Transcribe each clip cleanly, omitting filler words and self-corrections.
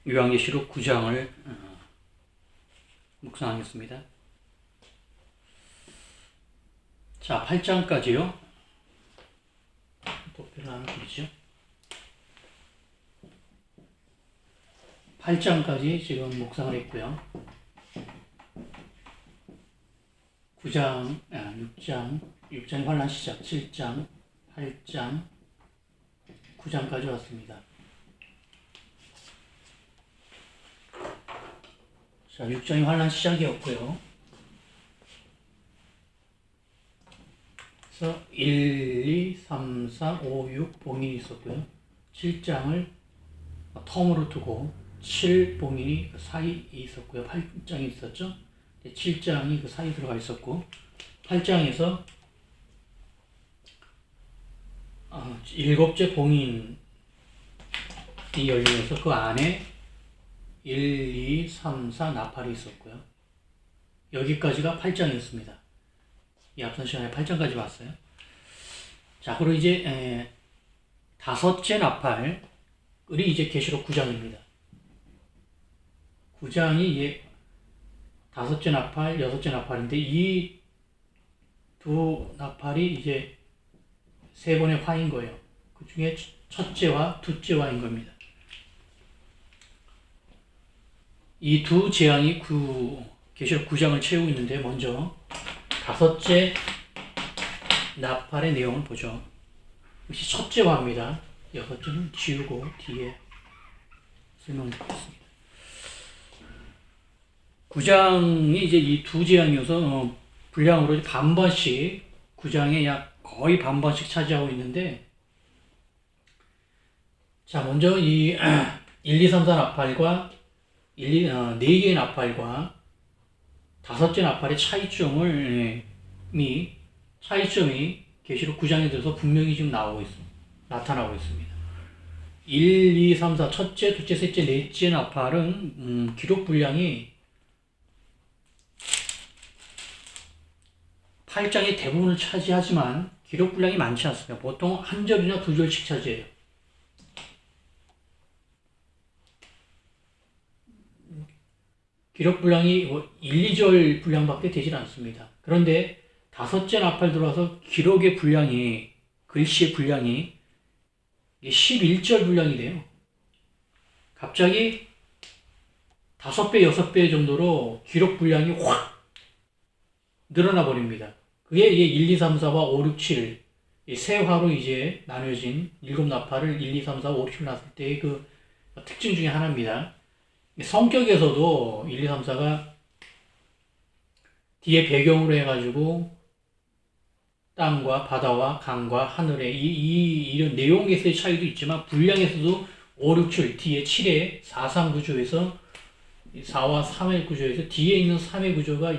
요한계시록 9장을 묵상하겠습니다. 자, 8장까지요. 도표를 하나 그리죠. 8장까지 지금 묵상을 했고요. 6장 환란 시작, 7장, 8장, 9장까지 왔습니다. 자, 6장이 환란 시작이었고요. 그래서 1, 2, 3, 4, 5, 6 봉인이 있었고요. 7장을 텀으로 두고 7 봉인이 그 사이에 있었고요. 8장이 있었죠. 7장이 그 사이에 들어가 있었고 8장에서 7째 봉인이 열리면서 그 안에 1, 2, 3, 4 나팔이 있었고요. 여기까지가 8장이었습니다. 이 앞선 시간에 8장까지 봤어요. 자, 그리고 이제 다섯째 나팔이 이제 계시록 9장입니다. 9장이 이제 다섯째 나팔, 여섯째 나팔인데 이 두 나팔이 이제 세 번의 화인 거예요. 그 중에 첫째와 둘째화인 겁니다. 이 두 재앙이 계시록 9장을 채우고 있는데 먼저 다섯째 나팔의 내용을 보죠. 역시 첫째 화입니다. 여섯째는 지우고 뒤에 설명을 드리겠습니다. 9장이 이제 이 두 재앙이어서 분량으로 반번씩 9장에 약 거의 반번씩 차지하고 있는데, 자, 먼저 이 1, 2, 3, 4 나팔과 4개의 나팔과 다섯째 나팔의 차이점이 계시록 9장에 들어서 분명히 지금 나타나고 있습니다. 1, 2, 3, 4 첫째, 둘째, 셋째, 넷째 나팔은 기록 분량이 8장의 대부분을 차지하지만 기록 분량이 많지 않습니다. 보통 한 절이나 두 절씩 차지해요. 기록 분량이 1, 2절 분량밖에 되질 않습니다. 그런데 다섯째 나팔 들어와서 기록의 분량이, 글씨의 분량이 11절 분량이 돼요. 갑자기 5배, 6배 정도로 기록 분량이 확 늘어나 버립니다. 그게 이게 1, 2, 3, 4와 5, 6, 7, 세 화로 이제 나뉘어진 7나팔을 1, 2, 3, 4, 5, 6, 7 났을 때의 그 특징 중에 하나입니다. 성격에서도 1, 2, 3, 4가 뒤에 배경으로 해가지고 땅과 바다와 강과 하늘의 이런 내용에서의 차이도 있지만 분량에서도 5, 6, 7 뒤에 7의 4, 3 구조에서 4와 3의 구조에서 뒤에 있는 3의 구조가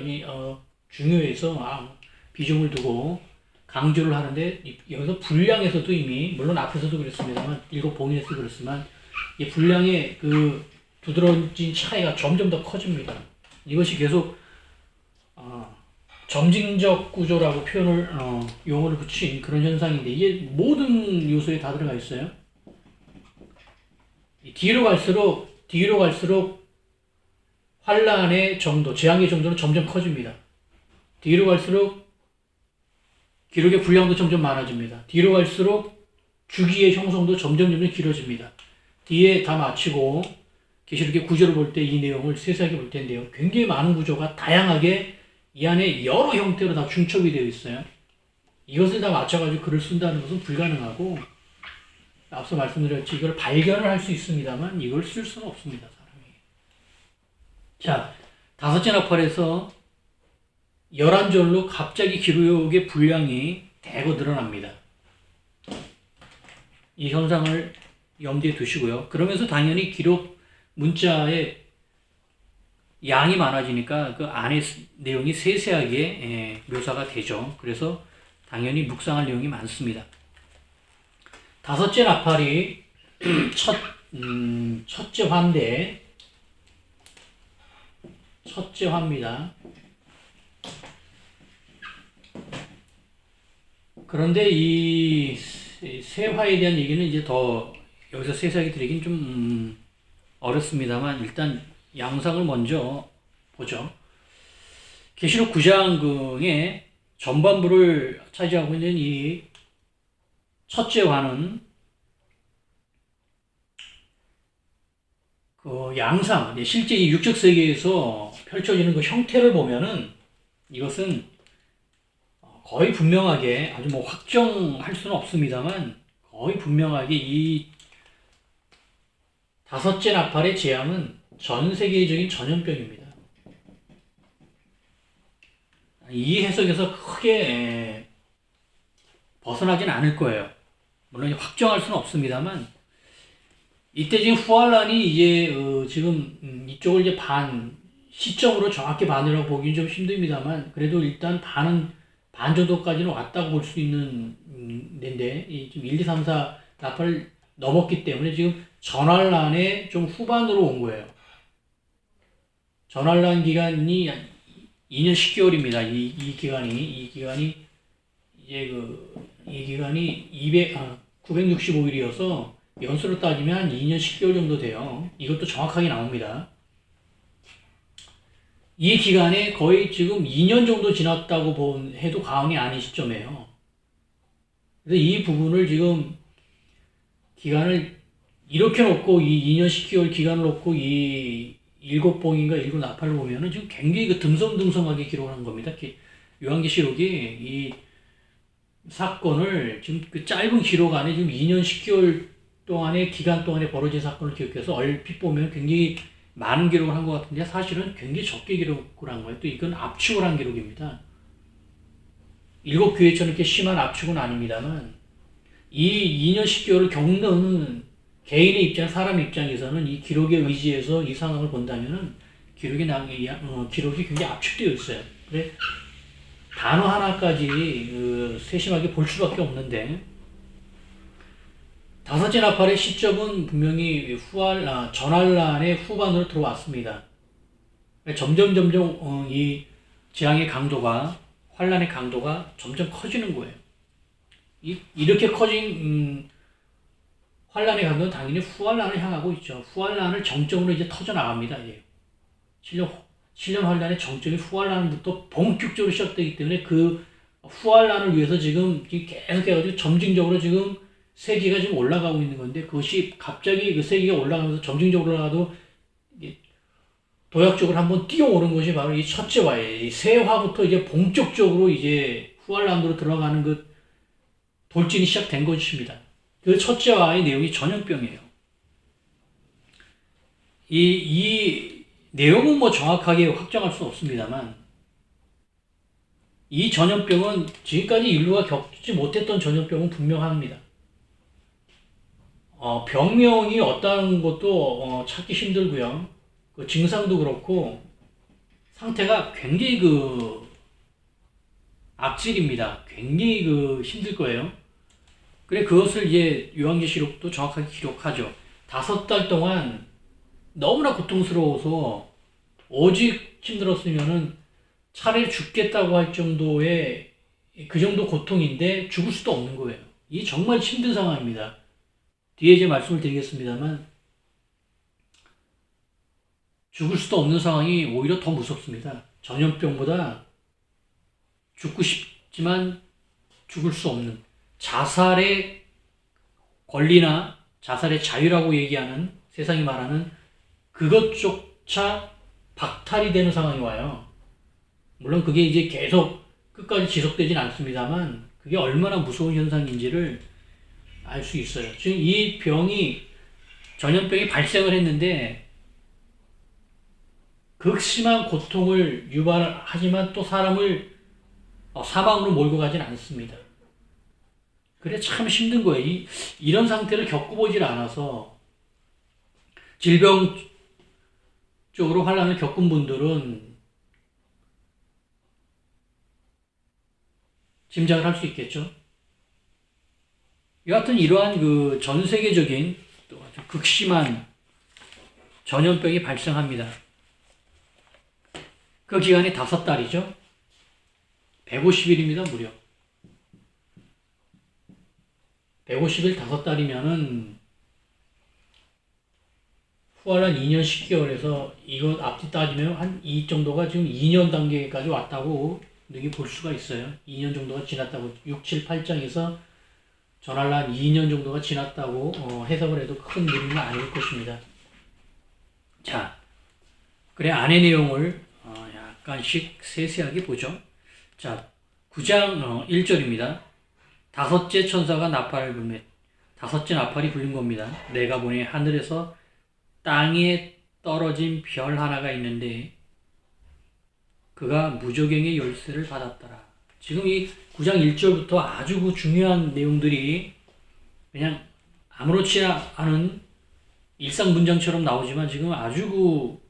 중요해서 비중을 두고 강조를 하는데, 여기서 분량에서도 이미 물론 앞에서도 그랬습니다만 7봉인에서 그랬지만 이 분량의 그 두드러진 차이가 점점 더 커집니다. 이것이 계속 점징적 구조라고 용어를 붙인 그런 현상인데, 이게 모든 요소에 다 들어가 있어요. 뒤로 갈수록 환란의 정도, 재앙의 정도는 점점 커집니다. 뒤로 갈수록 기록의 분량도 점점 많아집니다. 뒤로 갈수록 주기의 형성도 점점 길어집니다. 뒤에 다 마치고 계시록의 구조를 볼 때 이 내용을 세세하게 볼 텐데요. 굉장히 많은 구조가 다양하게 이 안에 여러 형태로 다 중첩이 되어 있어요. 이것을 다 맞춰가지고 글을 쓴다는 것은 불가능하고, 앞서 말씀드렸지, 이걸 발견을 할 수 있습니다만 이걸 쓸 수는 없습니다, 사람이. 자, 다섯째 나팔에서 11절로 갑자기 기록의 분량이 대거 늘어납니다. 이 현상을 염두에 두시고요. 그러면서 당연히 기록 문자의 양이 많아지니까 그 안에 내용이 세세하게 묘사가 되죠. 그래서 당연히 묵상할 내용이 많습니다. 다섯째 나팔이 첫째 화인데, 첫째 화입니다. 그런데 이 세 화에 대한 얘기는 이제 더 여기서 세세하게 드리긴 좀 어렵습니다만 일단 양상을 먼저 보죠. 계시록 9장의 전반부를 차지하고 있는 이 첫째 관은 그 양상, 실제 이 육적 세계에서 펼쳐지는 그 형태를 보면은 이것은 거의 분명하게, 아주 뭐 확정할 수는 없습니다만 거의 분명하게 이 다섯째 나팔의 재앙은 전 세계적인 전염병입니다. 이 해석에서 크게 벗어나진 않을 거예요. 물론 확정할 수는 없습니다만 이때 지금 후알란이 이제 지금 이쪽을 이제 시점으로 정확히 반이라고 보기는 좀 힘듭니다만 그래도 일단 반 정도까지는 왔다고 볼 수 있는 데인데 지금 1, 2, 3, 4 나팔을 넘었기 때문에 지금 전환란의 좀 후반으로 온 거예요. 전환란 기간이 2년 10개월입니다. 이 기간이 이제 이 기간이 965일이어서 연수로 따지면 한 2년 10개월 정도 돼요. 이것도 정확하게 나옵니다. 이 기간에 거의 지금 2년 정도 지났다고 해도 과언이 아닌 시점이에요. 그래서 이 부분을 지금 기간을 이렇게 놓고 이 2년 10개월 기간을 놓고 이 7봉인가 7나팔을 보면은 지금 굉장히 그 듬성듬성하게 기록한 겁니다. 요한계시록이 이 사건을 지금 그 짧은 기록 안에 지금 2년 10개월 동안의 기간 동안에 벌어진 사건을 기록해서 얼핏 보면 굉장히 많은 기록을 한 것 같은데 사실은 굉장히 적게 기록을 한 거예요. 또 이건 압축을 한 기록입니다. 7교회처럼 이렇게 심한 압축은 아닙니다만 이 2년 10개월을 겪는 개인의 입장, 사람 입장에서는 이 기록에 의지해서 이 상황을 본다면은 기록이 굉장히 압축되어 있어요. 그래 단어 하나까지 세심하게 볼 수밖에 없는데 다섯째 나팔의 시점은 분명히 전환란의 후반으로 들어왔습니다. 점점 이 재앙의 강도가 환란의 강도가 점점 커지는 거예요. 이렇게 커진 환란의 강도는 당연히 후환란을 향하고 있죠. 후환란을 정점으로 이제 터져 나갑니다. 7년 환란의 정점이 후환란부터 본격적으로 시작되기 때문에 그 후환란을 위해서 지금 계속해가지고 점진적으로 지금 세기가 지금 올라가고 있는 건데 그것이 갑자기 그 세기가 올라가면서 점진적으로 올라가도 도약적으로 한번 뛰어오른 것이 바로 이 첫째 화예요. 이 세 화부터 이제 본격적으로 이제 후환란으로 들어가는 그 돌진이 시작된 것입니다. 그 첫째 화의 내용이 전염병이에요. 이 내용은 뭐 정확하게 확정할 수 없습니다만 이 전염병은 지금까지 인류가 겪지 못했던 전염병은 분명합니다. 병명이 어떤 것도 찾기 힘들고요. 그 증상도 그렇고 상태가 굉장히 악질입니다. 굉장히 힘들 거예요. 그래 그것을 이제 요한계시록도 정확하게 기록하죠. 5달 동안 너무나 고통스러워서 오직 힘들었으면은 차라리 죽겠다고 할 정도의 그 정도 고통인데 죽을 수도 없는 거예요. 이게 정말 힘든 상황입니다. 뒤에 이제 말씀을 드리겠습니다만 죽을 수도 없는 상황이 오히려 더 무섭습니다. 전염병보다 죽고 싶지만 죽을 수 없는 자살의 권리나 자살의 자유라고 얘기하는 세상이 말하는 그것조차 박탈이 되는 상황이 와요. 물론 그게 이제 계속 끝까지 지속되진 않습니다만 그게 얼마나 무서운 현상인지를 알 수 있어요. 지금 이 전염병이 발생을 했는데 극심한 고통을 유발하지만 또 사람을 사망으로 몰고 가진 않습니다. 그래 참 힘든 거예요. 이런 상태를 겪어보질 않아서 질병 쪽으로 환란을 겪은 분들은 짐작을 할 수 있겠죠. 여하튼 이러한 전 세계적인 또 아주 극심한 전염병이 발생합니다. 그 기간이 5달이죠. 150일입니다, 무려. 150일 5달이면은 후활란 2년 10개월에서 이거 앞뒤 따지면 한 이 정도가 지금 2년 단계까지 왔다고 이렇게 볼 수가 있어요. 2년 정도가 지났다고 6, 7, 8장에서 전환란 2년 정도가 지났다고 해석을 해도 큰 무리는 아닐 것입니다. 자, 그래 안의 내용을 약간씩 세세하게 보죠. 자, 9장 1절입니다. 다섯째 천사가 나팔을 불매 다섯째 나팔이 불린 겁니다. 내가 보니 하늘에서 땅에 떨어진 별 하나가 있는데 그가 무저갱의 열쇠를 받았더라. 지금 이 9장 1절부터 아주 그 중요한 내용들이 그냥 아무렇지 않은 일상 문장처럼 나오지만 지금 아주 그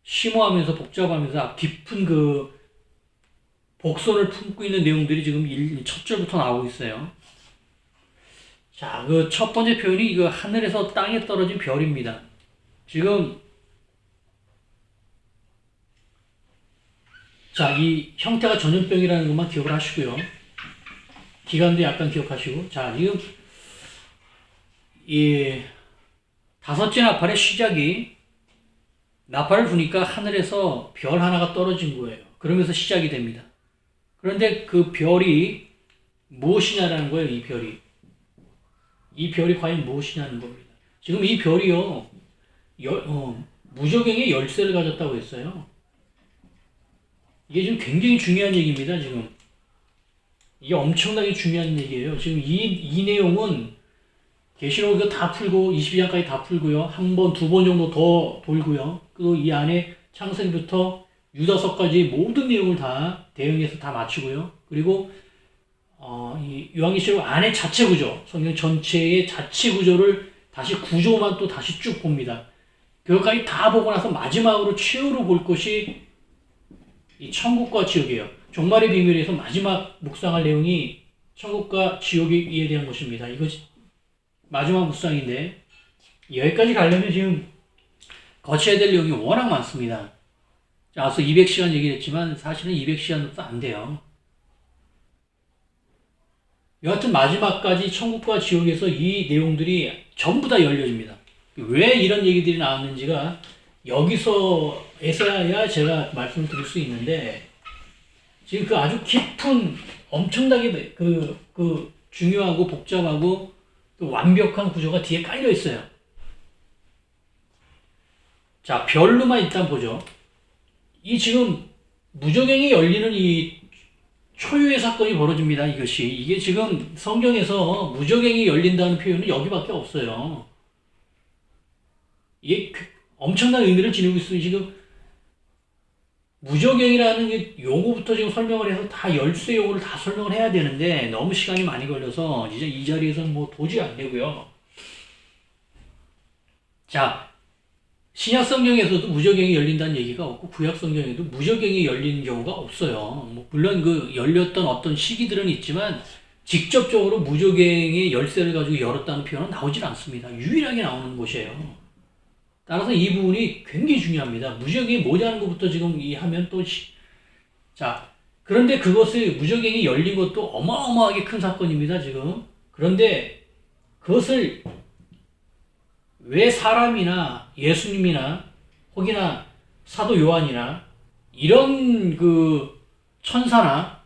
심오하면서 복잡하면서 깊은 그 복선을 품고 있는 내용들이 지금 첫 절부터 나오고 있어요. 자, 그 첫 번째 표현이 그 하늘에서 땅에 떨어진 별입니다. 지금 자, 이 형태가 전염병이라는 것만 기억을 하시고요. 기간도 약간 기억하시고. 자, 지금 이 다섯째 나팔의 시작이 나팔을 부니까 하늘에서 별 하나가 떨어진 거예요. 그러면서 시작이 됩니다. 그런데 그 별이 무엇이냐라는 거예요, 이 별이. 이 별이 과연 무엇이냐는 겁니다. 지금 이 별이요, 무저갱의 열쇠를 가졌다고 했어요. 이게 지금 굉장히 중요한 얘기입니다, 지금. 이게 엄청나게 중요한 얘기예요. 지금 이 내용은 계시록 이거 다 풀고, 22장까지 다 풀고요. 한 번, 두 번 정도 더 돌고요. 그리고 이 안에 창세기부터 유다서까지 모든 내용을 다 대응해서 다 마치고요. 그리고 이 요한계시록 안에 자체 구조, 성경 전체의 자체 구조를 다시 구조만 또 다시 쭉 봅니다. 그것까지 다 보고 나서 마지막으로 최후로 볼 것이 이 천국과 지옥이에요. 종말의 비밀에서 마지막 묵상할 내용이 천국과 지옥에 대한 것입니다. 이것이 마지막 묵상인데 여기까지 가려면 지금 거쳐야 될 내용이 워낙 많습니다. 앞서 200시간 얘기를 했지만 사실은 200시간도 안 돼요. 여하튼 마지막까지 천국과 지옥에서 이 내용들이 전부 다 열려집니다. 왜 이런 얘기들이 나왔는지가 여기서에서야 제가 말씀을 드릴 수 있는데 지금 그 아주 깊은 엄청나게 그 중요하고 복잡하고 그 완벽한 구조가 뒤에 깔려 있어요. 자, 별로만 일단 보죠. 이 지금 무저갱이 열리는 이 초유의 사건이 벌어집니다. 이게 지금 성경에서 무저갱이 열린다는 표현은 여기밖에 없어요. 이게 엄청난 의미를 지니고 있어요. 지금 무저갱이라는 용어부터 지금 설명을 해서 다 열쇠 용어를 다 설명을 해야 되는데 너무 시간이 많이 걸려서 이제 이 자리에서는 뭐 도저히 안 되고요. 자, 신약 성경에서도 무저갱이 열린다는 얘기가 없고 구약 성경에도 무저갱이 열리는 경우가 없어요. 뭐 물론 그 열렸던 어떤 시기들은 있지만 직접적으로 무저갱의 열쇠를 가지고 열었다는 표현은 나오질 않습니다. 유일하게 나오는 곳이에요. 따라서 이 부분이 굉장히 중요합니다. 무저갱이 뭐냐는 것부터 지금 하면 또 자, 그런데 그것을 무저갱이 열린 것도 어마어마하게 큰 사건입니다. 지금. 그런데 그것을 왜 사람이나 예수님이나 혹이나 사도 요한이나 이런 그 천사나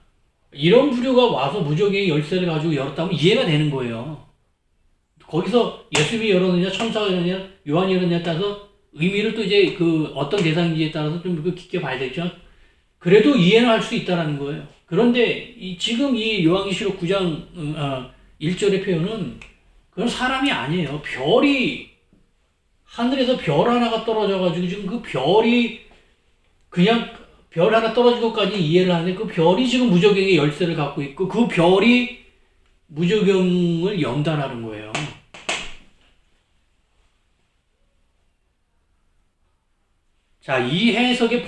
이런 부류가 와서 무저갱의 열쇠를 가지고 열었다면 이해가 되는 거예요. 거기서 예수님이 열었느냐 천사가 열었느냐 요한이 열었느냐에 따라서 의미를 또 이제 그 어떤 대상인지에 따라서 좀 깊게 봐야 되겠지만 그래도 이해는 할 수 있다는 거예요. 그런데 지금 이 요한계시록 9장 1절의 표현은 그건 사람이 아니에요. 별이 하늘에서 별 하나가 떨어져가지고 지금 그 별이 그냥 별 하나 떨어진 것까지 이해를 하는데 그 별이 지금 무저갱의 열쇠를 갖고 있고 그 별이 무저갱을 연단하는 거예요. 자, 이 해석의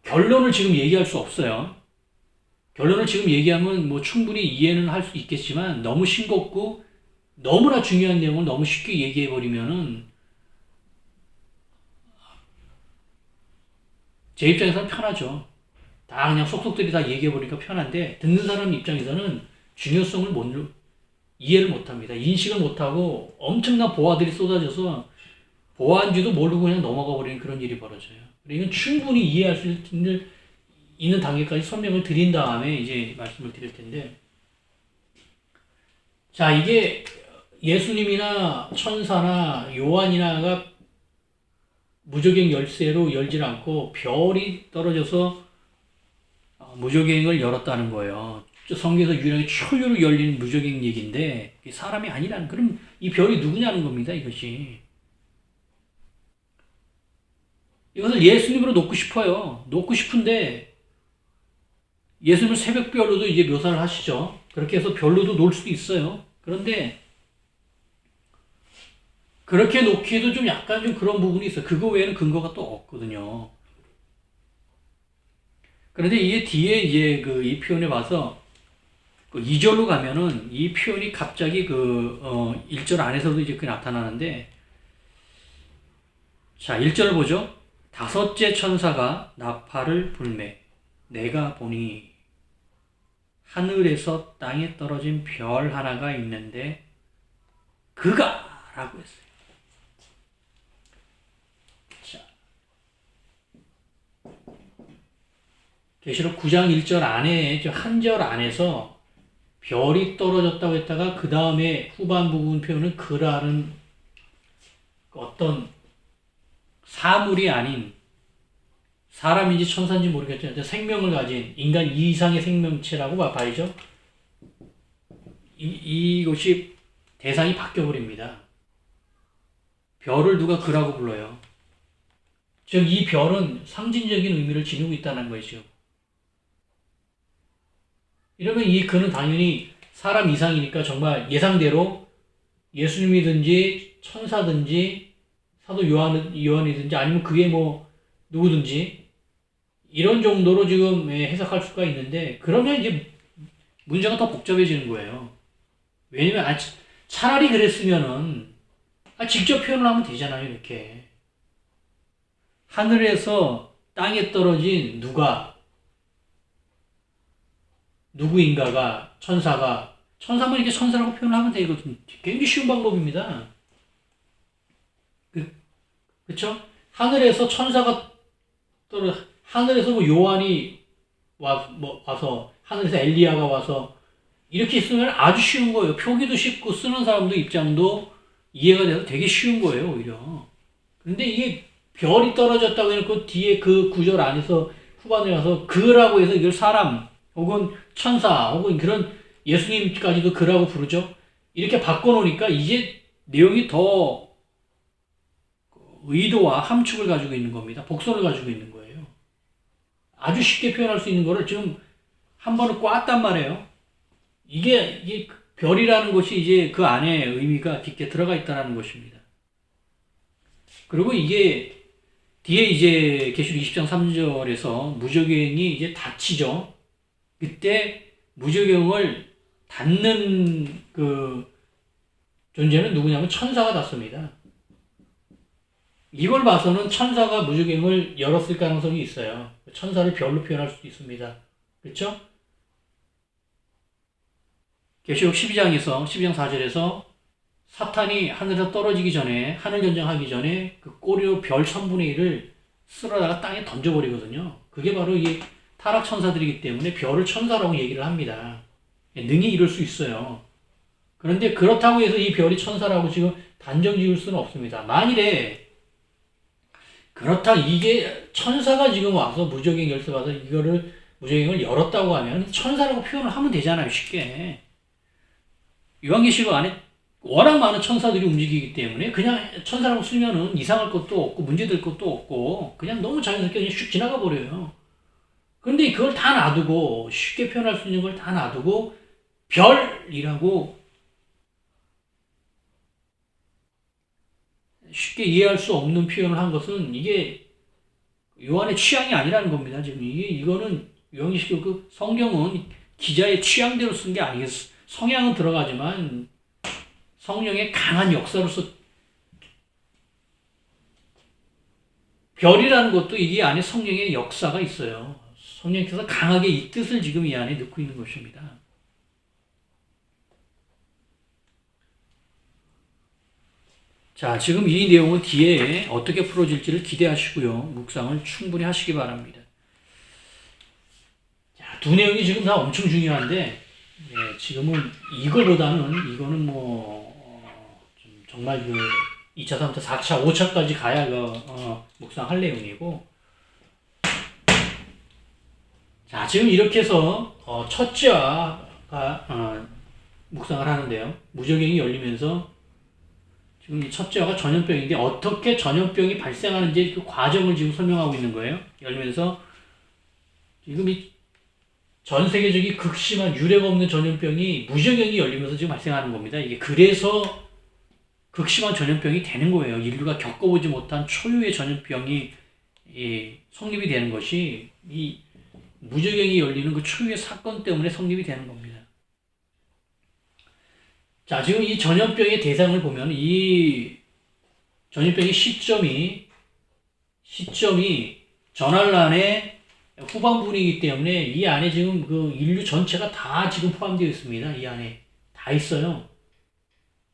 결론을 지금 얘기할 수 없어요. 결론을 지금 얘기하면 뭐 충분히 이해는 할 수 있겠지만 너무 싱겁고 너무나 중요한 내용을 너무 쉽게 얘기해버리면은 제 입장에서는 편하죠. 다 그냥 속속들이 다 얘기해버리니까 편한데 듣는 사람 입장에서는 중요성을 이해를 못합니다. 인식을 못하고 엄청난 보화들이 쏟아져서 보화인지도 모르고 그냥 넘어가 버리는 그런 일이 벌어져요. 이건 충분히 이해할 수 있는 단계까지 설명을 드린 다음에 이제 말씀을 드릴 텐데, 자, 이게 예수님이나 천사나 요한이나가 무저갱 열쇠로 열질 않고 별이 떨어져서 무저갱을 열었다는 거예요. 성경에서 유일하게 초유로 열리는 무저갱 얘기인데 사람이 아니라는, 그럼 이 별이 누구냐는 겁니다. 이것이. 이것을 예수님으로 놓고 싶어요. 놓고 싶은데 예수님을 새벽별로도 이제 묘사를 하시죠. 그렇게 해서 별로도 놓을 수도 있어요. 그런데 그렇게 놓기에도 좀 약간 좀 그런 부분이 있어요. 그거 외에는 근거가 또 없거든요. 그런데 이게 뒤에 이제 이 표현에 봐서 2절로 가면은 이 표현이 갑자기 1절 안에서도 이제 나타나는데, 자, 1절을 보죠. 다섯째 천사가 나팔을 불매 내가 보니 하늘에서 땅에 떨어진 별 하나가 있는데 그가 라고 했어요. 자, 계시록 9장 1절 안에 한 절 안에서 별이 떨어졌다고 했다가 그 다음에 후반 부분 표현은 그라는 어떤 사물이 아닌, 사람인지 천사인지 모르겠지만 생명을 가진 인간 이상의 생명체라고 봐야죠. 이것이 대상이 바뀌어버립니다. 별을 누가 그라고 불러요. 즉 이 별은 상징적인 의미를 지니고 있다는 거죠. 이러면 이 그는 당연히 사람 이상이니까 정말 예상대로 예수님이든지 천사든지 사도 요한이든지 아니면 그게 뭐 누구든지 이런 정도로 지금 해석할 수가 있는데, 그러면 이제 문제가 더 복잡해지는 거예요. 왜냐면 차라리 그랬으면은 직접 표현을 하면 되잖아요. 이렇게 하늘에서 땅에 떨어진 누구인가가 천사만 이렇게 천사라고 표현하면 되거든요. 굉장히 쉬운 방법입니다. 그쵸? 하늘에서 천사가 하늘에서 뭐 요한이 와서 하늘에서 엘리야가 와서 이렇게 쓰면 아주 쉬운 거예요. 표기도 쉽고 쓰는 사람도 입장도 이해가 돼서 되게 쉬운 거예요, 오히려. 그런데 이게 별이 떨어졌다고 해놓고 뒤에 그 구절 안에서 후반에 가서 그라고 해서 이걸 사람 혹은 천사 혹은 그런 예수님까지도 그라고 부르죠. 이렇게 바꿔놓으니까 이제 내용이 더 의도와 함축을 가지고 있는 겁니다. 복선을 가지고 있는 거예요. 아주 쉽게 표현할 수 있는 거를 지금 한 번은 꽈단 말이에요. 이게 별이라는 것이 이제 그 안에 의미가 깊게 들어가 있다는 것입니다. 그리고 이게 뒤에 이제 계시록 20장 3절에서 무저갱이 이제 닫히죠. 그때 무저갱을 닫는 그 존재는 누구냐면 천사가 닫습니다. 이걸 봐서는 천사가 무저갱을 열었을 가능성이 있어요. 천사를 별로 표현할 수도 있습니다. 그렇죠? 계시록 12장 4절에서 사탄이 하늘에서 떨어지기 전에, 하늘 전쟁하기 전에 그 꼬리로 별 1000분의 1을 쓸어다가 땅에 던져버리거든요. 그게 바로 이 타락 천사들이기 때문에 별을 천사라고 얘기를 합니다. 능히 이럴 수 있어요. 그런데 그렇다고 해서 이 별이 천사라고 지금 단정 지을 수는 없습니다. 만일에 그렇다 이게 천사가 지금 와서 무저갱 열쇠 받아서 이거를 무저갱을 열었다고 하면 천사라고 표현을 하면 되잖아요, 쉽게. 요한계시록 안에 워낙 많은 천사들이 움직이기 때문에 그냥 천사라고 쓰면은 이상할 것도 없고 문제될 것도 없고 그냥 너무 자연스럽게 그냥 슉 지나가 버려요. 그런데 그걸 다 놔두고 쉽게 표현할 수 있는 걸 다 놔두고 별이라고 쉽게 이해할 수 없는 표현을 한 것은 이게 요한의 취향이 아니라는 겁니다. 지금 이거는 요한계시록 그 성경은 기자의 취향대로 쓴 게 아니겠어. 성향은 들어가지만 성령의 강한 역사로서 별이라는 것도 이 안에 성령의 역사가 있어요. 성령께서 강하게 이 뜻을 지금 이 안에 넣고 있는 것입니다. 자, 지금 이 내용은 뒤에 어떻게 풀어질지를 기대하시고요. 묵상을 충분히 하시기 바랍니다. 자, 두 내용이 지금 다 엄청 중요한데, 지금은 이거는 좀 정말 2차, 3차, 4차, 5차까지 가야 묵상할 내용이고, 자, 지금 이렇게 해서 첫째화가 묵상을 하는데요. 무적행이 열리면서 지금 이 첫째화가 전염병인데 어떻게 전염병이 발생하는지 그 과정을 지금 설명하고 있는 거예요. 열리면서 지금 이 전 세계적인 극심한 유례가 없는 전염병이 무적행이 열리면서 지금 발생하는 겁니다. 이게 그래서 극심한 전염병이 되는 거예요. 인류가 겪어보지 못한 초유의 전염병이 성립이 되는 것이 이 무적행이 열리는 그 초유의 사건 때문에 성립이 되는 겁니다. 자, 지금 이 전염병의 대상을 보면 이 전염병의 시점이 전환란의 후반부이기 때문에 이 안에 지금 그 인류 전체가 다 지금 포함되어 있습니다. 이 안에 다 있어요.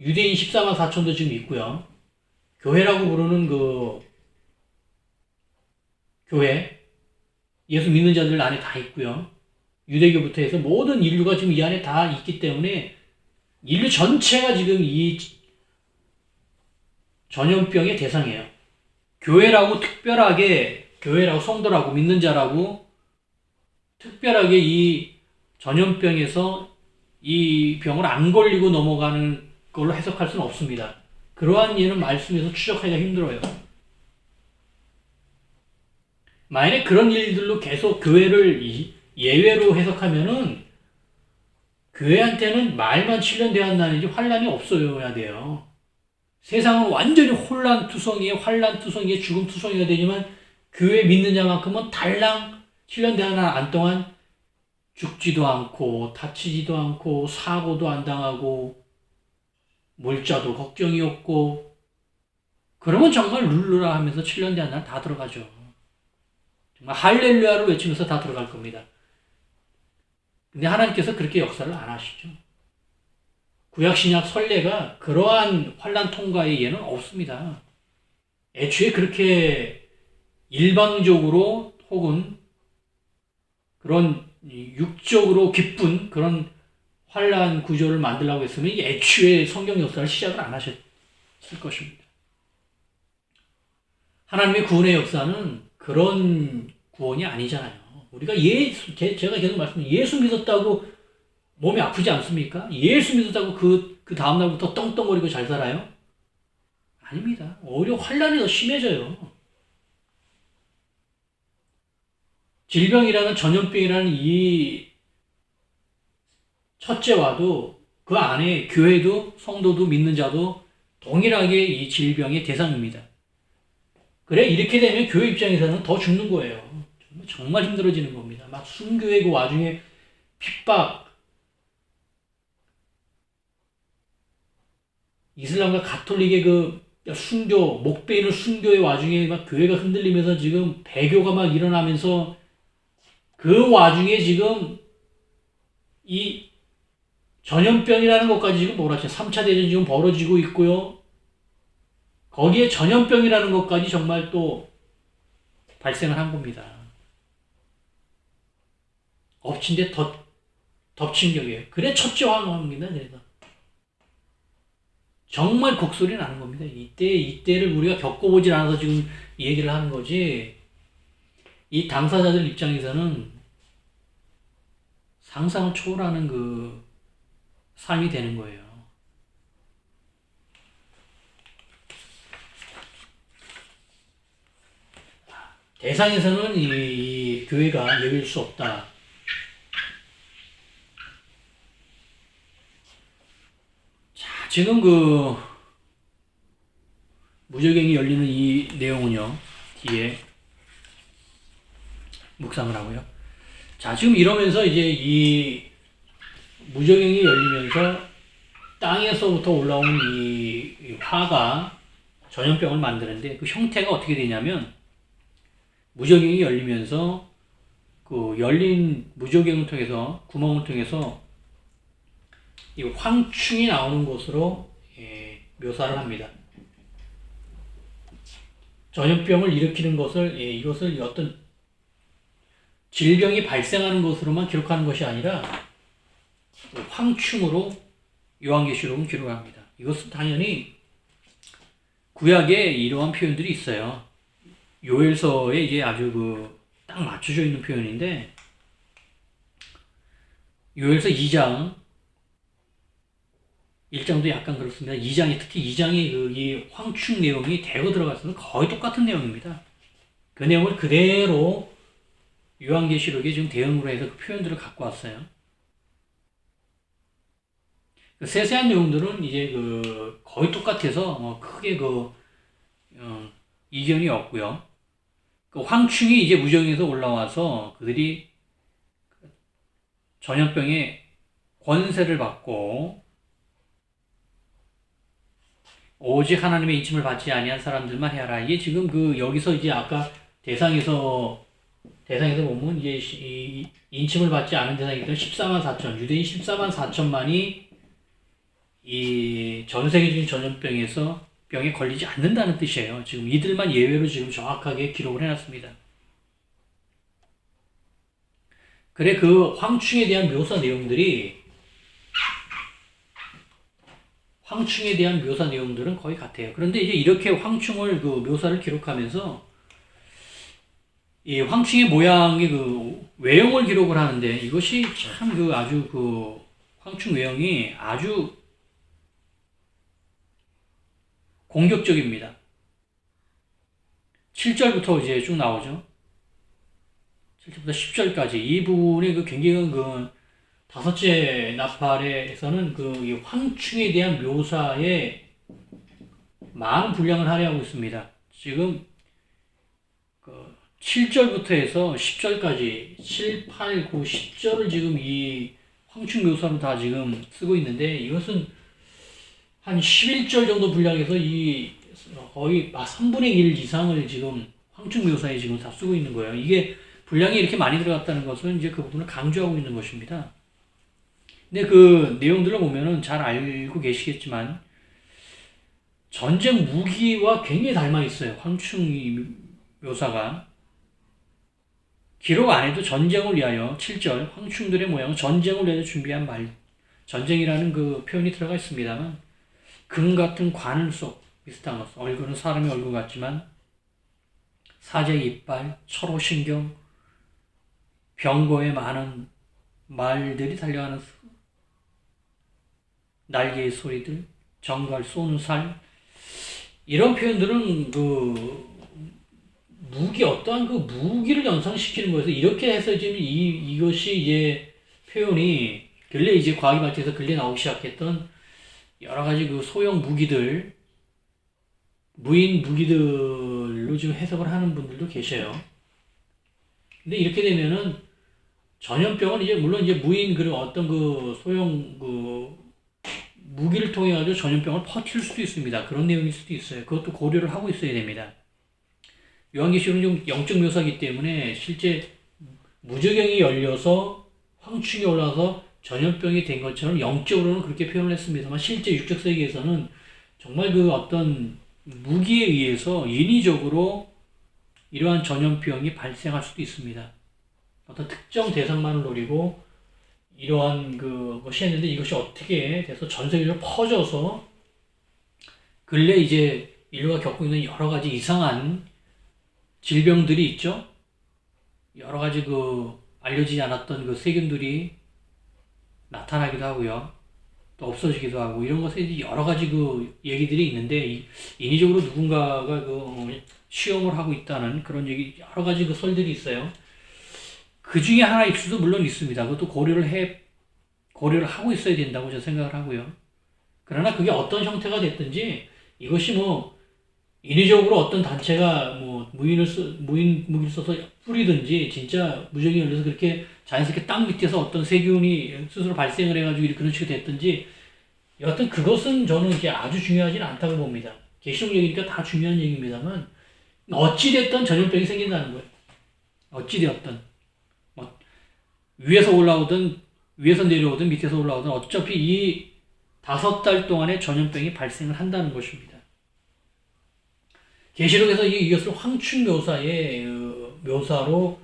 유대인 14만 4천도 지금 있고요. 교회라고 부르는 그 교회, 예수 믿는 자들 안에 다 있고요. 유대교부터 해서 모든 인류가 지금 이 안에 다 있기 때문에 인류 전체가 지금 이 전염병의 대상이에요. 교회라고 성도라고 믿는 자라고 특별하게 이 전염병에서 이 병을 안 걸리고 넘어가는 걸로 해석할 수는 없습니다. 그러한 예는 말씀에서 추적하기가 힘들어요. 만약에 그런 일들로 계속 교회를 예외로 해석하면은 교회한테는 말만 7년 되었나는지 환란이 없어야 돼요. 세상은 완전히 환란투성이에 죽음투성이가 되지만 교회 믿는 자만큼은 달랑 7년 되었나 안 동안 죽지도 않고 다치지도 않고 사고도 안 당하고 물자도 걱정이 없고 그러면 정말 룰루라 하면서 7년 되었나 다 들어가죠. 정말 할렐루야를 외치면서 다 들어갈 겁니다. 근데 하나님께서 그렇게 역사를 안 하시죠. 구약신약 선례가 그러한 환란 통과의 예는 없습니다. 애초에 그렇게 일방적으로 혹은 그런 육적으로 기쁜 그런 환란 구조를 만들려고 했으면 애초에 성경 역사를 시작을 안 하셨을 것입니다. 하나님의 구원의 역사는 그런 구원이 아니잖아요. 우리가 제가 계속 말씀드린 예수 믿었다고 몸이 아프지 않습니까? 예수 믿었다고 그 다음날부터 떵떵거리고 잘 살아요? 아닙니다. 오히려 환란이 더 심해져요. 질병이라는 전염병이라는 이 첫째와도 그 안에 교회도 성도도 믿는 자도 동일하게 이 질병의 대상입니다. 그래 이렇게 되면 교회 입장에서는 더 죽는 거예요. 정말 힘들어지는 겁니다. 막 순교의 그 와중에 핍박, 이슬람과 가톨릭의 그 순교, 목 베이는 순교의 와중에 막 교회가 흔들리면서 지금 배교가 막 일어나면서 그 와중에 지금 이 전염병이라는 것까지 지금 몰아쳐 3차 대전 지금 벌어지고 있고요. 거기에 전염병이라는 것까지 정말 또 발생을 한 겁니다. 엎친 데 덮친 격이에요. 그래 첫째화가 나옵니다. 그래서 정말 곡소리 나는 겁니다. 이때를 우리가 겪어보질 않아서 지금 이 얘기를 하는 거지. 이 당사자들 입장에서는 상상을 초월하는 그 삶이 되는 거예요. 대상에서는 이 교회가 여길 수 없다. 자, 지금 그 무적행이 열리는 이 내용은요, 뒤에 묵상을 하고요. 자, 지금 이러면서 이제 이 무적행이 열리면서 땅에서부터 올라온 이 화가 전염병을 만드는데 그 형태가 어떻게 되냐면 무적행이 열리면서 그 열린 무적행을 통해서 구멍을 통해서 이 황충이 나오는 것으로 묘사를 합니다. 전염병을 일으키는 것을, 이것을 어떤 질병이 발생하는 것으로만 기록하는 것이 아니라 황충으로 요한계시록은 기록합니다. 이것은 당연히 구약에 이러한 표현들이 있어요. 요엘서에 이제 아주 딱 맞춰져 있는 표현인데, 요엘서 2장 1장도 약간 그렇습니다. 2장이 특히 2장의 이 황충 내용이 대거 들어갔으면 거의 똑같은 내용입니다. 그 내용을 그대로 요한계시록에 지금 대응으로 해서 그 표현들을 갖고 왔어요. 그 세세한 내용들은 이제 거의 똑같아서 크게 이견이 없고요. 그 황충이 이제 무정에서 올라와서 그들이 전염병의 권세를 받고 오직 하나님의 인침을 받지 아니한 사람들만 해라. 이게 지금 여기서 이제 아까 대상에서 보면 이제 이 인침을 받지 않은 대상이들 14만 4천, 유대인 14만 4천만이 이 전 세계적인 병에 걸리지 않는다는 뜻이에요. 지금 이들만 예외로 지금 정확하게 기록을 해놨습니다. 그래, 그 황충에 대한 묘사 내용들은 거의 같아요. 그런데 이제 이렇게 황충을 묘사를 기록하면서 이 황충의 모양의 외형을 기록을 하는데, 이것이 참 아주 황충 외형이 아주 공격적입니다. 7절부터 이제 쭉 나오죠. 7절부터 10절까지 이 부분이 굉장히 다섯째 나팔에서는 이 황충에 대한 묘사에 많은 분량을 할애하고 있습니다. 지금 7절부터 해서 10절까지 7, 8, 9, 10절을 지금 이 황충 묘사로 다 지금 쓰고 있는데, 이것은 한 11절 정도 분량에서 거의 3분의 1 이상을 지금 황충 묘사에 지금 다 쓰고 있는 거예요. 이게 분량이 이렇게 많이 들어갔다는 것은 이제 그 부분을 강조하고 있는 것입니다. 근데 그 내용들을 보면은 잘 알고 계시겠지만 전쟁 무기와 굉장히 닮아 있어요. 황충 묘사가. 기록 안 해도 전쟁을 위하여 7절 황충들의 모양은 전쟁을 위하여 준비한 전쟁이라는 표현이 들어가 있습니다만, 금 같은 관을 속 비슷한 것. 얼굴은 사람의 얼굴 같지만 사제 이빨, 철호 신경, 병거에 많은 말들이 달려가는 날개의 소리들, 정갈 쏘는 살, 이런 표현들은 어떠한 무기를 연상시키는 거여서, 이렇게 해서 지금 이것이 이제 표현이 근래 이제 과학이 발전해서 근래 나오기 시작했던 여러 가지 소형 무기들, 무인 무기들로 지금 해석을 하는 분들도 계셔요. 근데 이렇게 되면은 전염병은 이제 물론 이제 무인 어떤 소형 무기를 통해 가지고 전염병을 퍼뜨릴 수도 있습니다. 그런 내용일 수도 있어요. 그것도 고려를 하고 있어야 됩니다. 요한계시록은 좀 영적 묘사이기 때문에 실제 무저경이 열려서 황충이 올라서 전염병이 된 것처럼 영적으로는 그렇게 표현을 했습니다만, 실제 육적 세계에서는 정말 어떤 무기에 의해서 인위적으로 이러한 전염병이 발생할 수도 있습니다. 어떤 특정 대상만을 노리고 이러한 것이 했는데, 이것이 어떻게 돼서 전 세계적으로 퍼져서 근래 이제 인류가 겪고 있는 여러 가지 이상한 질병들이 있죠. 여러 가지 알려지지 않았던 세균들이 나타나기도 하고요. 또 없어지기도 하고, 이런 것에 여러 가지 얘기들이 있는데, 인위적으로 누군가가 시험을 하고 있다는 그런 여러 가지 설들이 있어요. 그 중에 하나일 수도 물론 있습니다. 그것도 고려를 하고 있어야 된다고 저는 생각을 하고요. 그러나 그게 어떤 형태가 됐든지, 이것이 인위적으로 어떤 단체가 무인 무기를 써서 뿌리든지, 진짜 무정이 열려서 그렇게 자연스럽게 땅 밑에서 어떤 세균이 스스로 발생을 해가지고 그런 식으로 됐든지, 여하튼 그것은 저는 이제 아주 중요하지는 않다고 봅니다. 계시록 얘기니까 다 중요한 얘기입니다만, 어찌됐든 전염병이 생긴다는 거예요. 어찌되었든. 위에서 내려오든 밑에서 올라오든 어차피 이 5달 동안에 전염병이 발생을 한다는 것입니다. 계시록에서 이것을 황충 묘사의 묘사로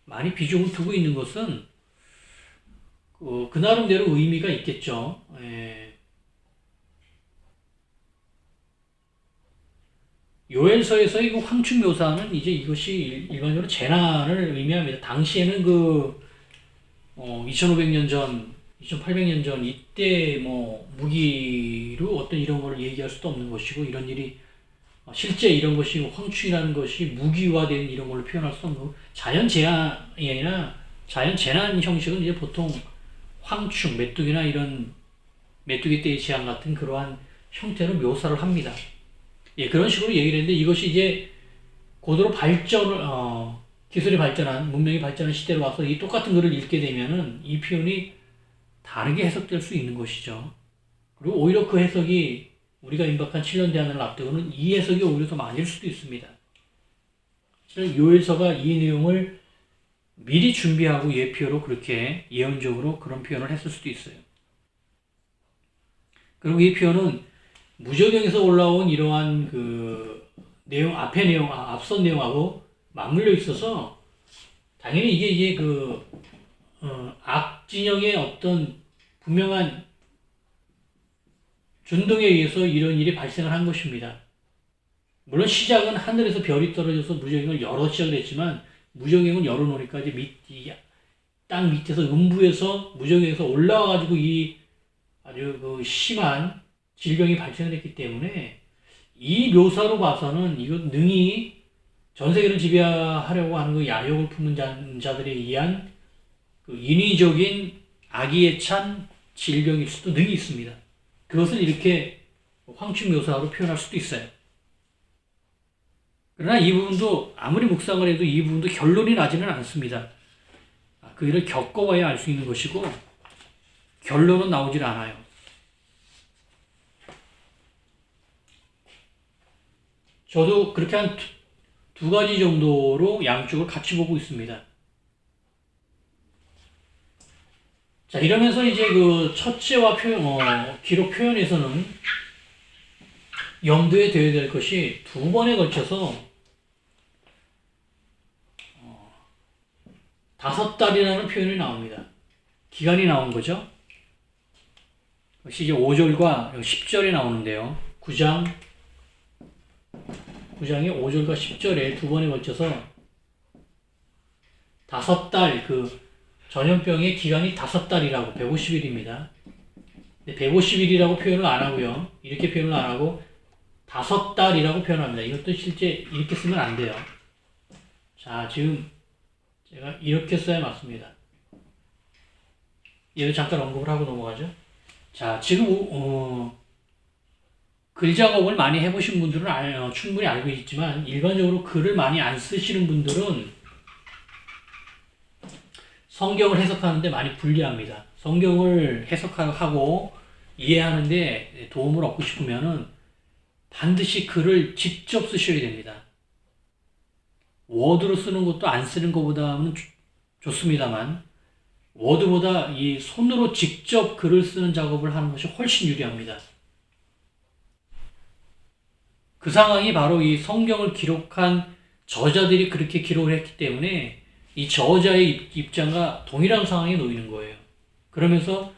많이 비중을 두고 있는 것은 그 나름대로 의미가 있겠죠. 예. 요엘서에서 이 황충 묘사는 이제 이것이 일반적으로 재난을 의미합니다. 당시에는 2500년 전, 2800년 전 이때 뭐 무기로 어떤 이런 걸 얘기할 수도 없는 것이고 이런 일이 실제 이런 것이 황충이라는 것이 무기화된 이런 걸로 표현할 수 없는 자연 재난이 아니라 자연 재난 형식은 이제 보통 황충, 메뚜기나 이런 메뚜기 떼의 재앙 같은 그러한 형태로 묘사를 합니다. 예, 그런 식으로 얘기를 했는데 이것이 이제 고도로 기술이 발전한, 문명이 발전한 시대로 와서 이 똑같은 글을 읽게 되면은 이 표현이 다르게 해석될 수 있는 것이죠. 그리고 오히려 그 해석이 우리가 임박한 7년 대안을 앞두고는 이 해석이 오히려 더 맞을 수도 있습니다. 요엘서가 이 내용을 미리 준비하고 예표로 그렇게 예언적으로 그런 표현을 했을 수도 있어요. 그리고 이 표현은 무적영에서 올라온 이러한 그 내용, 앞선 내용하고 맞물려 있어서 당연히 이게 악진영의 어떤 분명한 준동에 의해서 이런 일이 발생을 한 것입니다. 물론 시작은 하늘에서 별이 떨어져서 무적영을 열어 시작을 했지만 무적영은 열어놓으니까 이제 땅 밑에서 음부에서 무적영에서 올라와가지고 이 아주 그 심한 질병이 발생을 했기 때문에 이 묘사로 봐서는 이거 능히 전 세계를 지배하려고 하는 그 야욕을 품은 자들에 의한 그 인위적인 악의에 찬 질병일 수도 능히 있습니다. 그것을 이렇게 황충 묘사로 표현할 수도 있어요. 그러나 이 부분도 아무리 묵상을 해도 이 부분도 결론이 나지는 않습니다. 그 일을 겪어봐야 알 수 있는 것이고 결론은 나오질 않아요. 저도 그렇게 한 두 가지 정도로 양쪽을 같이 보고 있습니다. 자, 이러면서 이제 그 첫째와 기록 표현에서는 염두에 둬야 될 것이 두 번에 걸쳐서 5달이라는 표현이 나옵니다. 기간이 나온 거죠. 그것이 이제 5절과 10절에 나오는데요. 9장의 5절과 10절에 두 번에 걸쳐서 5달, 그 전염병의 기간이 5달이라고 150일입니다. 150일이라고 표현을 안 하고요. 이렇게 표현을 안 하고 5달이라고 표현합니다. 이것도 실제 이렇게 쓰면 안 돼요. 자, 지금 제가 이렇게 써야 맞습니다. 얘를 잠깐 언급을 하고 넘어가죠. 자, 지금 글 작업을 많이 해보신 분들은 충분히 알고 있지만 일반적으로 글을 많이 안 쓰시는 분들은 성경을 해석하는데 많이 불리합니다. 성경을 해석하고 이해하는데 도움을 얻고 싶으면은 반드시 글을 직접 쓰셔야 됩니다. 워드로 쓰는 것도 안 쓰는 것보다는 좋습니다만 워드보다 이 손으로 직접 글을 쓰는 작업을 하는 것이 훨씬 유리합니다. 그 상황이 바로 이 성경을 기록한 저자들이 그렇게 기록을 했기 때문에 이 저자의 입장과 동일한 상황에 놓이는 거예요. 그러면서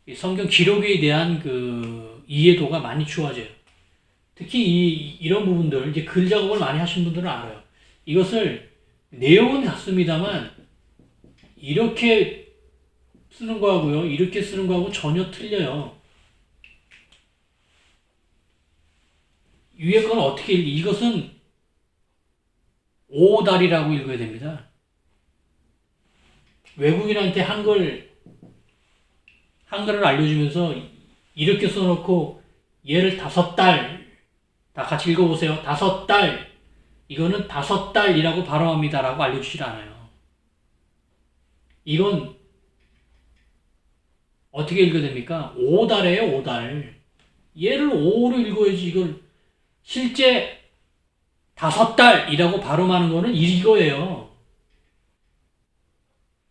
이 성경 기록에 대한 그 이해도가 많이 좋아져요. 특히 이런 부분들, 이제 글 작업을 많이 하신 분들은 알아요. 이것을 내용은 같습니다만 이렇게 쓰는 거하고요, 이렇게 쓰는 거하고 전혀 틀려요. 위에 건 어떻게 이것은 5달이라고 읽어야 됩니다. 외국인한테 한글을 알려주면서 이렇게 써놓고 얘를 5달, 다 같이 읽어보세요. 5달, 이거는 5달이라고 발음합니다라고 알려주질 않아요. 이건 어떻게 읽어야 됩니까? 5달이에요, 5달. 얘를 5로 읽어야지. 이걸 실제 5달이라고 발음하는 거는 이거예요.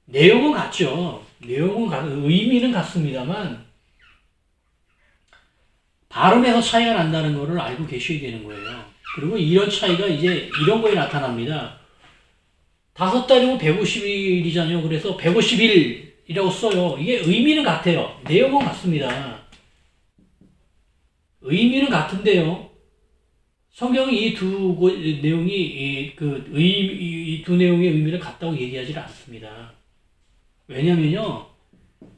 내용은 같죠. 의미는 같습니다만 발음에서 차이가 난다는 것을 알고 계셔야 되는 거예요. 그리고 이런 차이가 이제 이런 거에 나타납니다. 5달이면 150일이잖아요. 그래서 150일이라고 써요. 이게 의미는 같아요. 내용은 같습니다. 의미는 같은데요. 성경이 이 두 내용이 이 두 내용의 의미를 같다고 얘기하지 않습니다. 왜냐면요,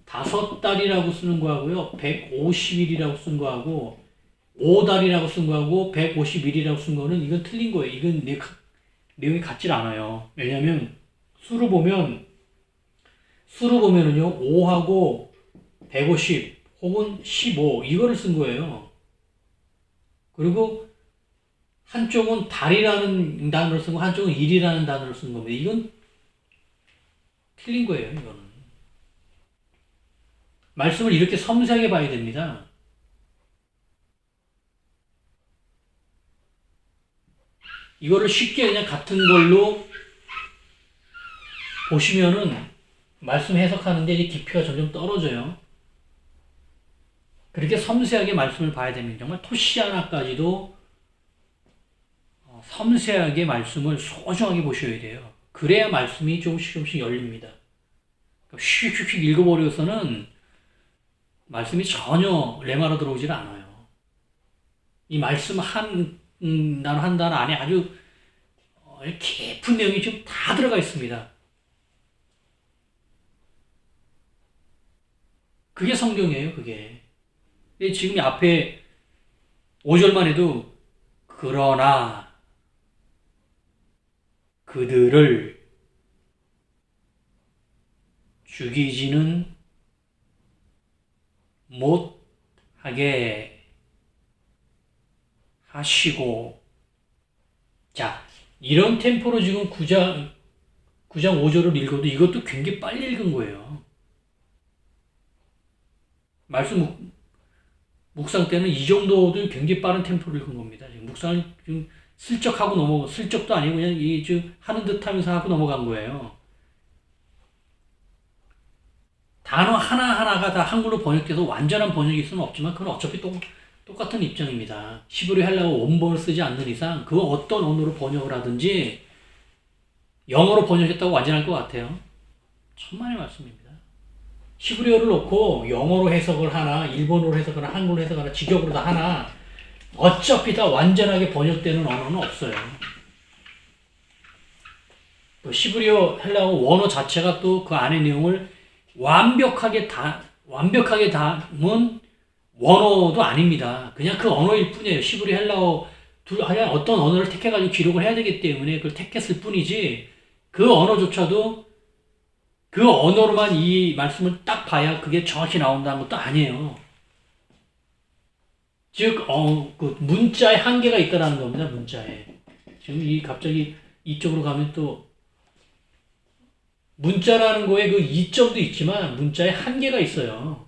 5달이라고 쓰는 거하고요, 150일이라고 쓴 거하고, 5달이라고 쓴 거하고, 151이라고 쓴 거는 이건 틀린 거예요. 이건 내용이 같질 않아요. 왜냐면 수로 보면은요, 5하고 150 혹은 15 이거를 쓴 거예요. 그리고 한쪽은 달이라는 단어를 쓰고 한쪽은 일이라는 단어를 쓴 겁니다. 이건 틀린 거예요. 이거는 말씀을 이렇게 섬세하게 봐야 됩니다. 이거를 쉽게 그냥 같은 걸로 보시면은 말씀 해석하는데 이제 깊이가 점점 떨어져요. 그렇게 섬세하게 말씀을 봐야 됩니다. 정말 토시 하나까지도 섬세하게 말씀을 소중하게 보셔야 돼요. 그래야 말씀이 조금씩 열립니다. 휙휙휙 읽어버려서는 말씀이 전혀 레마로 들어오질 않아요. 이 말씀 단어 한 단어 안에 아주 깊은 내용이 좀 다 들어가 있습니다. 그게 성경이에요, 그게. 지금 앞에 5절만 해도 그러나 그들을 죽이지는 못하게 하시고, 자, 이런 템포로 지금 9장 5절을 읽어도 이것도 굉장히 빨리 읽은 거예요. 말씀 묵상 때는 이 정도도 굉장히 빠른 템포를 읽은 겁니다. 지금 묵상을 좀 슬쩍 하고 슬쩍도 아니고 그냥 하는 듯 하면서 하고 넘어간 거예요. 단어 하나하나가 다 한글로 번역돼서 완전한 번역일 수는 없지만 그건 어차피 똑같은 입장입니다. 히브리 헬라어 원본을 쓰지 않는 이상 그 어떤 언어로 번역을 하든지 영어로 번역했다고 완전할 것 같아요. 천만의 말씀입니다. 히브리어를 놓고 영어로 해석을 하나, 일본어로 해석을 하나, 한글로 해석을 하나, 직역으로 다 하나, 어차피 다 완전하게 번역되는 언어는 없어요. 또 히브리어, 헬라어 원어 자체가 또 그 안의 내용을 완벽하게 담은 원어도 아닙니다. 그냥 그 언어일 뿐이에요. 히브리, 헬라어 그냥 어떤 언어를 택해가지고 기록을 해야 되기 때문에 그걸 택했을 뿐이지 그 언어조차도 그 언어로만 이 말씀을 딱 봐야 그게 정확히 나온다는 것도 아니에요. 즉, 그 문자에 한계가 있다라는 겁니다. 문자에. 지금 갑자기 이쪽으로 가면 또 문자라는 거에 그 이점도 있지만 문자에 한계가 있어요.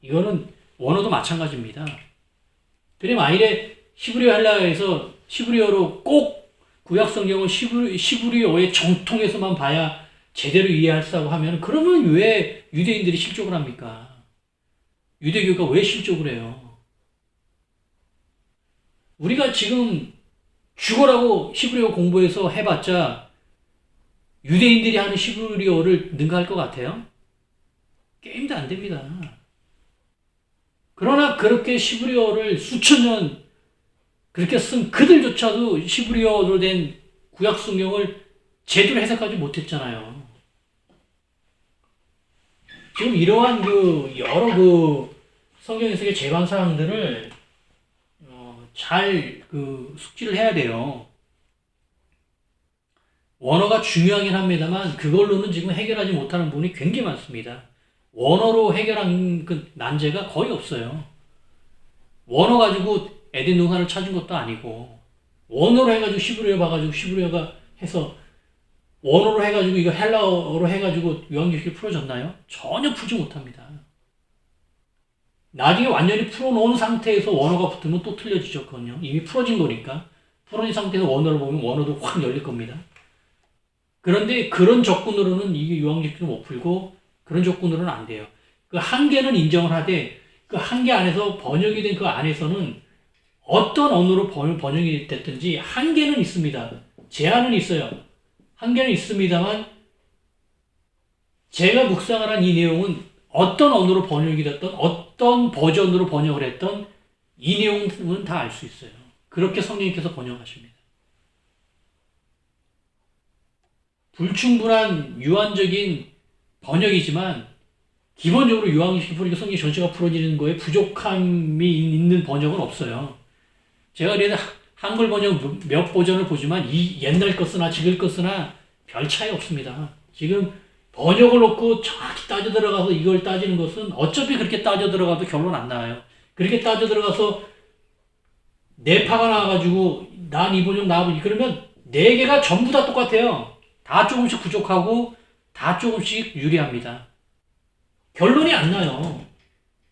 이거는 원어도 마찬가지입니다. 그래 만일에 히브리어 헬라어에서 히브리어로 꼭 구약 성경을 히브리어의 정통에서만 봐야 제대로 이해할수라고 하면 그러면 왜 유대인들이 실족을 합니까? 유대교가 왜 실족을 해요? 우리가 지금 죽어라고 히브리어 공부해서 해봤자 유대인들이 하는 히브리어를 능가할 것 같아요? 게임도 안 됩니다. 그러나 그렇게 히브리어를 수천 년 그렇게 쓴 그들조차도 히브리어로 된 구약 성경을 제대로 해석하지 못했잖아요. 지금 이러한 여러 성경 해석의 제반 사항들을 잘 숙지를 해야 돼요. 원어가 중요하긴 합니다만 그걸로는 지금 해결하지 못하는 부분이 굉장히 많습니다. 원어로 해결한 그 난제가 거의 없어요. 원어 가지고 에덴 동산을 찾은 것도 아니고 원어로 해가지고 히브리어 봐가지고 히브리어가 해서 원어로 해가지고 이거 헬라어로 해가지고 요한계시록이 풀어졌나요? 전혀 풀지 못합니다. 나중에 완전히 풀어놓은 상태에서 원어가 붙으면 또 틀려지죠. 그건요. 이미 풀어진 거니까. 풀어진 상태에서 원어를 보면 원어도 확 열릴 겁니다. 그런데 그런 접근으로는 이게 요한계시록을 못 풀고 그런 접근으로는 안 돼요. 그 한계는 인정을 하되 그 한계 안에서 번역이 된 그 안에서는 어떤 언어로 번역이 됐든지 한계는 있습니다. 제한은 있어요. 한계는 있습니다만 제가 묵상을 한 이 내용은 어떤 언어로 번역이 됐던 어떤 버전으로 번역을 했던 이 내용은 다 알 수 있어요. 그렇게 성령님께서 번역하십니다. 불충분한 유한적인 번역이지만 기본적으로 요한계시록 풀이고 성경 전체가 풀어지는 거에 부족함이 있는 번역은 없어요. 제가 그래도 한글 번역 몇 버전을 보지만 이 옛날 거 쓰나 지금 거 쓰나 별 차이 없습니다. 지금 번역을 놓고 정확히 따져 들어가서 이걸 따지는 것은 어차피 그렇게 따져 들어가도 결론 안 나와요. 그렇게 따져 들어가서 네파가 나와가지고 난 이 번역 나와보니 그러면 네 개가 전부 다 똑같아요. 다 조금씩 부족하고 다 조금씩 유리합니다. 결론이 안 나요.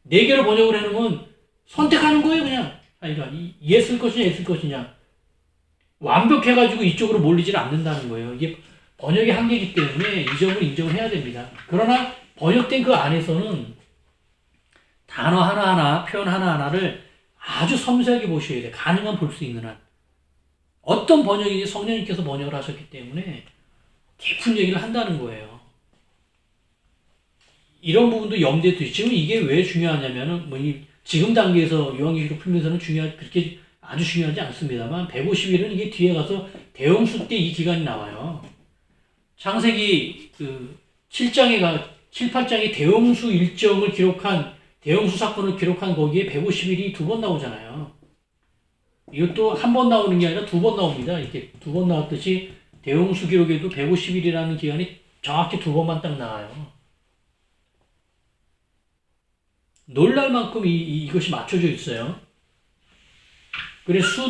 네 개로 번역을 해놓으면 선택하는 거예요, 그냥. 그러니까 얘 쓸 것이냐, 얘 쓸 것이냐. 완벽해가지고 이쪽으로 몰리질 않는다는 거예요. 이게 번역의 한계이기 때문에 이 점을 인정을 해야 됩니다. 그러나 번역된 그 안에서는 단어 하나하나, 표현 하나하나를 아주 섬세하게 보셔야 돼요. 가능한 볼 수 있는 한. 어떤 번역인지 성령님께서 번역을 하셨기 때문에 깊은 얘기를 한다는 거예요. 이런 부분도 염두에 두시고 이게 왜 중요하냐면은 지금 단계에서 요한계시록 풀면서는 그렇게 아주 중요하지 않습니다만 150일은 이게 뒤에 가서 대홍수 때 이 기간이 나와요. 창세기 7장에 7, 8장에 대홍수 일정을 기록한 대홍수 사건을 기록한 거기에 150일이 두 번 나오잖아요. 이것도 한 번 나오는 게 아니라 두 번 나옵니다. 이렇게 두 번 나왔듯이 대홍수 기록에도 150일이라는 기간이 정확히 두 번만 딱 나와요. 놀랄 만큼 이것이 맞춰져 있어요. 그래서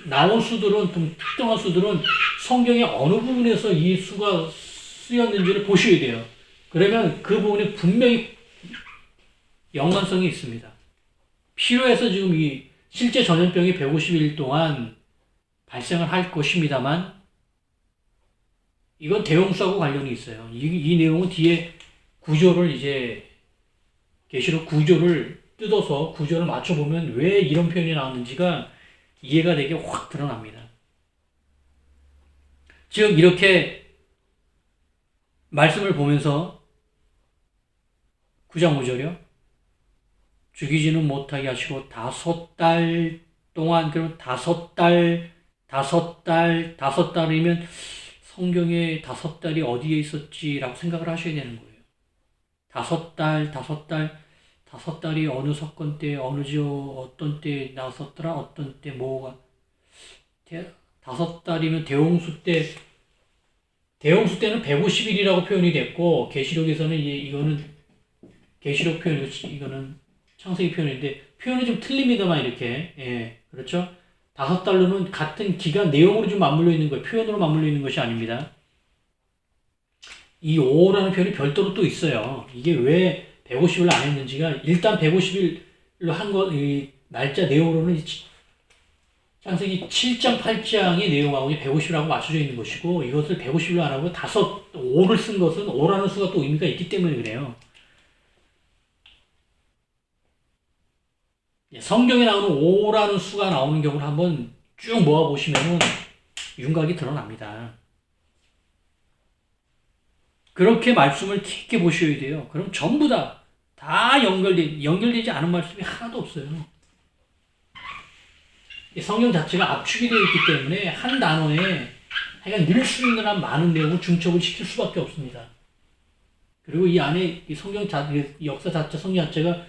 나온 수들은, 좀 특정한 수들은 성경의 어느 부분에서 이 수가 쓰였는지를 보셔야 돼요. 그러면 그 부분에 분명히 연관성이 있습니다. 필요해서 지금 이 실제 전염병이 150일 동안 발생을 할 것입니다만, 이건 대홍수하고 관련이 있어요. 이 내용은 뒤에 구조를 계시록 구조를 뜯어서 구조를 맞춰보면 왜 이런 표현이 나왔는지가 이해가 되게 확 드러납니다. 즉 이렇게 말씀을 보면서 9장 5절이요. 죽이지는 못하게 하시고 5달 동안, 그러면 5달이면 성경에 5달이 어디에 있었지라고 생각을 하셔야 되는 거예요. 5달이 어느 사건 때, 어느 지역, 어떤 때 나왔었더라, 어떤 때 뭐가. 5달이면 대홍수 때는 150일이라고 표현이 됐고, 계시록에서는 이거는 계시록 표현이고, 이거는 창세기 표현인데, 표현이 좀 틀립니다만, 이렇게. 예, 그렇죠? 5달로는 같은 기간 내용으로 좀 맞물려 있는 거예요. 표현으로 맞물려 있는 것이 아닙니다. 이 5라는 표현이 별도로 또 있어요. 이게 왜 150일로 안 했는지가, 일단 150일로 한 거, 이 날짜 내용으로는 창세기 7장, 8장의 내용하고 150일하고 맞춰져 있는 것이고, 이것을 150일로 안 하고 5를 쓴 것은 5라는 수가 또 의미가 있기 때문에 그래요. 성경에 나오는 5라는 수가 나오는 경우를 한번 쭉 모아보시면은 윤곽이 드러납니다. 그렇게 말씀을 깊게 보셔야 돼요. 그럼 전부 다 연결되지 않은 말씀이 하나도 없어요. 성경 자체가 압축이 되어 있기 때문에 한 단어에 하여간 늘 수 있는 한 많은 내용을 중첩을 시킬 수밖에 없습니다. 그리고 이 안에 이 역사 자체, 성경 자체가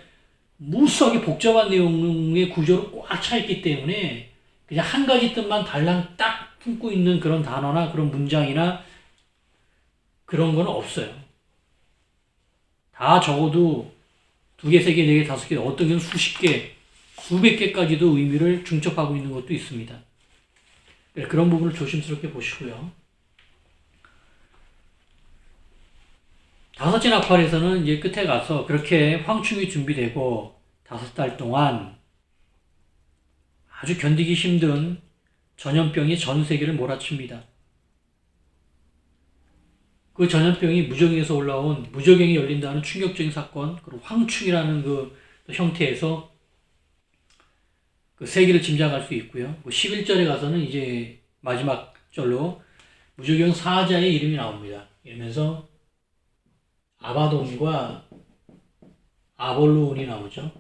무수하게 복잡한 내용의 구조로 꽉 차 있기 때문에 그냥 한 가지 뜻만 달랑 딱 품고 있는 그런 단어나 그런 문장이나 그런 건 없어요. 다 적어도 2개, 3개, 4개, 5개, 어떤 경우는 수십 개, 수백 개까지도 의미를 중첩하고 있는 것도 있습니다. 그런 부분을 조심스럽게 보시고요. 5째 나팔에서는 이제 끝에 가서 그렇게 황충이 준비되고 5달 동안 아주 견디기 힘든 전염병이 전 세계를 몰아칩니다. 그 전염병이 무적행에서 올라온 무적행이 열린다는 충격적인 사건, 그리고 황충이라는 그 형태에서 그 세기를 짐작할 수 있고요. 뭐 11절에 가서는 이제 마지막 절로 무조건 사자의 이름이 나옵니다. 이러면서 아바돈과 아볼루온이 나오죠.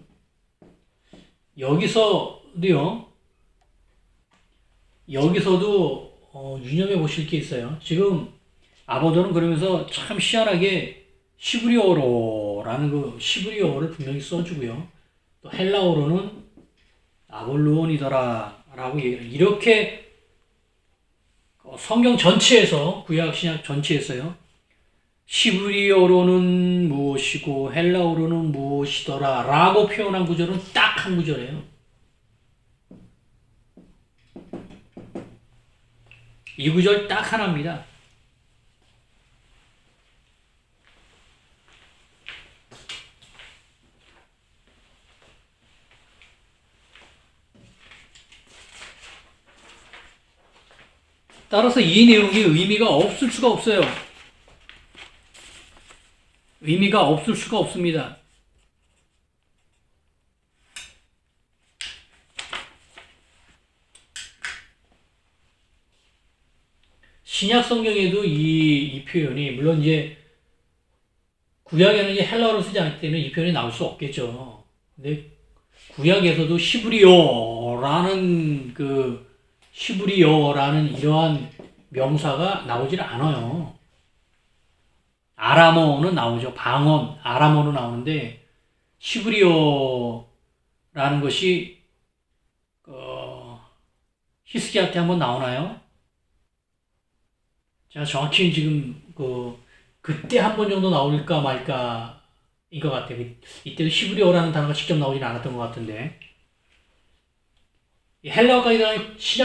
여기서도 유념해 보실 게 있어요. 지금 아바돈은 그러면서 참 희한하게 시브리어로라는 그 시브리어를 분명히 써주고요. 또 헬라어로는 아볼루온이더라 라고 얘기를 이렇게 성경 전체에서 구약 신약 전체에서요. 시브리어로는 무엇이고 헬라어로는 무엇이더라 라고 표현한 구절은 딱 한 구절이에요. 이 구절 딱 하나입니다. 따라서 이 내용이 의미가 없을 수가 없어요. 의미가 없을 수가 없습니다. 신약 성경에도 이 표현이, 물론 이제 구약에는 이제 헬라어를 쓰지 않기 때문에 이 표현이 나올 수 없겠죠. 근데 구약에서도 시브리어라는 이러한 명사가 나오질 않아요. 아람어는 나오죠. 방언, 아람어는 나오는데 시브리어라는 것이 히스기야 때 한번 나오나요? 제가 정확히 지금 그때 한 번 정도 나올까 말까인 것 같아요. 이때도 시브리어라는 단어가 직접 나오진 않았던 것 같은데 헬라어까지 시작